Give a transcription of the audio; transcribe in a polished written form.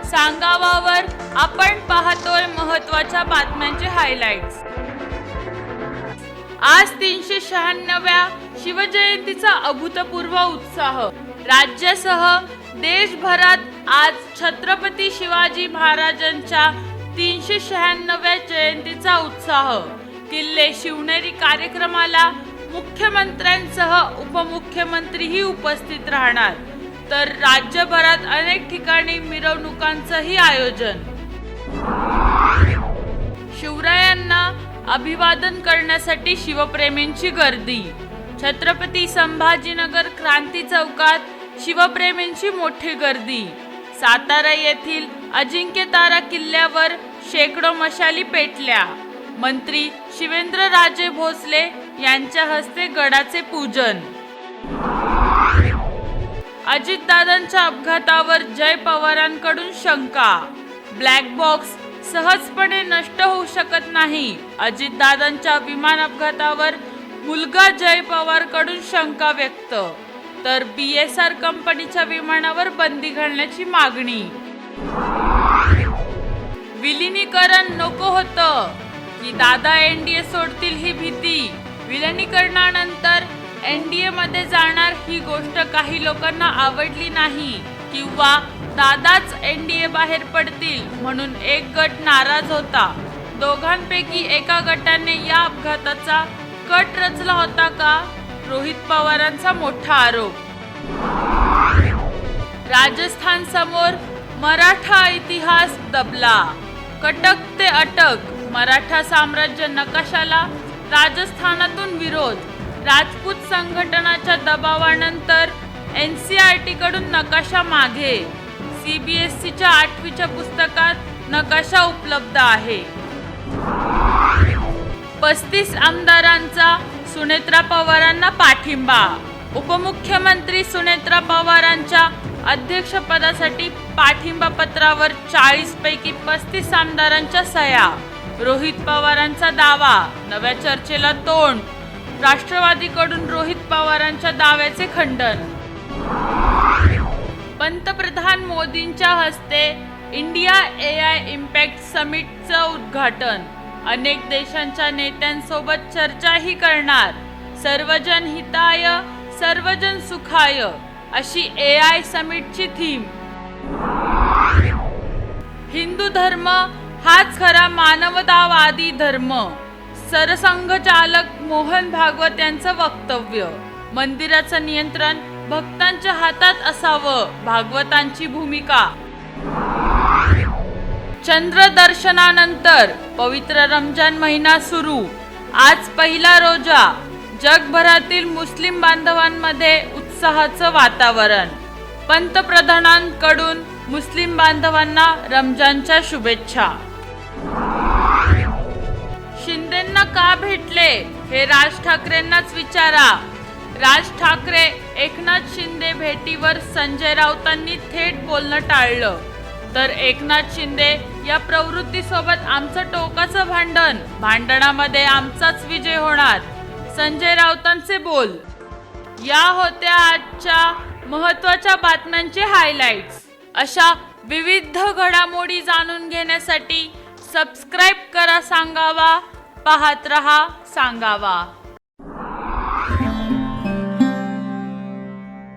सांगावावर आपण पाहतोय महत्त्वाच्या बातम्यांचे हायलाइट्स। आज 396व्या शिवजयंतीचा अभूतपूर्व उत्साह। राज्यासह देशभरात आज छत्रपती शिवाजी महाराजांच्या 396व्या जयंतीचा उत्साह। किल्ले शिवनेरी कार्यक्रमाला मुख्यमंत्र्यांसह उपमुख्यमंत्रीही उपस्थित राहणार, तर राज्यभरात अनेक ठिकाणी मिरवणुकांचंही आयोजन। शिवरायांना अभिवादन करण्यासाठी शिवप्रेमींची गर्दी। छत्रपती संभाजीनगर क्रांती चौकात शिवप्रेमींची मोठी गर्दी। सातारा येथील अजिंक्यतारा किल्ल्यावर शेकडो मशाली पेटल्या। मंत्री शिवेंद्रराजे भोसले यांच्या हस्ते गडाचे पूजन। अजितदादांच्या अपघातावर जय पवारांकडून शंका। ब्लॅक बॉक्स सहजपणे नष्ट होऊ शकत नाही। अजितदादांच्या विमान अपघातावर मुलगा जय पवारकडून शंका व्यक्त, तर BSR कंपनीच्या विमानावर बंदी घालण्याची मागणी। विलिनीकरण नको होतं की दादा NDA सोडतील ही भीती। विलिनीकरणानंतर NDA मध्ये जाणार ही गोष्ट काही लोकांना आवडली नाही, किंवा दादाच NDA बाहेर पडतील म्हणून एक गट नाराज होता। दोघांपैकी एका गटाने या अपघाताचा कट रचला होता का? रोहित पवारांचा मोठा आरोप। राजस्थान समोर मराठा इतिहास दबला। कटक ते अटक मराठा साम्राज्य नकाशाला राजस्थानातून विरोध। राजपूत संघटनाच्या दबावानंतर NCERT कडून नकाशा मागे। CBSEच्या 8वीच्या पुस्तकात नकाशा उपलब्ध आहे। 35 आमदारांचा सुनेत्रा पवारांना पाठिंबा। उपमुख्यमंत्री सुनेत्रा पवारांच्या अध्यक्षपदासाठी पाठिंबा पत्रावर 40 पैकी 35 आमदारांच्या सह्या। रोहित पवारांचा दावा, नव्या चर्चेला तोंड। राष्ट्रवादीकडून रोहित पवारांच्या दाव्याचे खंडन। पंतप्रधान मोदींच्या हस्ते इंडिया AI इम्पॅक्ट समिटचं उद्घाटन। अनेक देशांच्या नेत्यांसोबत चर्चाही करणार। सर्वजन हिताय सर्वजन सुखाय अशी AI समिटची थीम। हिंदू धर्म हाच खरा मानवतावादी धर्म। सरसंघचालक मोहन भागवत यांचं वक्तव्य। मंदिराचं नियंत्रण भक्तांच्या हातात असावं, भागवतांची भूमिका। चंद्र दर्शनानंतर पवित्र रमजान महिना सुरू। आज पहिला रोजा। जगभरातील मुस्लिम बांधवांमध्ये उत्साहाचं वातावरण। पंतप्रधानांकडून मुस्लिम बांधवांना रमजानच्या शुभेच्छा। शिंदेंना का भेटले हे राज ठाकरेंनाच विचारा। राज ठाकरे एकनाथ शिंदे भेटीवर संजय राऊतांनी थेट बोलणं टाळलं, तर एकनाथ शिंदे या प्रवृत्तीसोबत आमचं टोकाचं भांडणामध्ये आमचाच विजय होणार, संजय राऊतांचे बोल। या होत्या आजच्या महत्त्वाच्या बातम्यांचे हायलाइट्स। अशा विविध घडामोडी जाणून घेण्यासाठी सबस्क्राइब करा सांगावा। पाहत रहा सांगावा।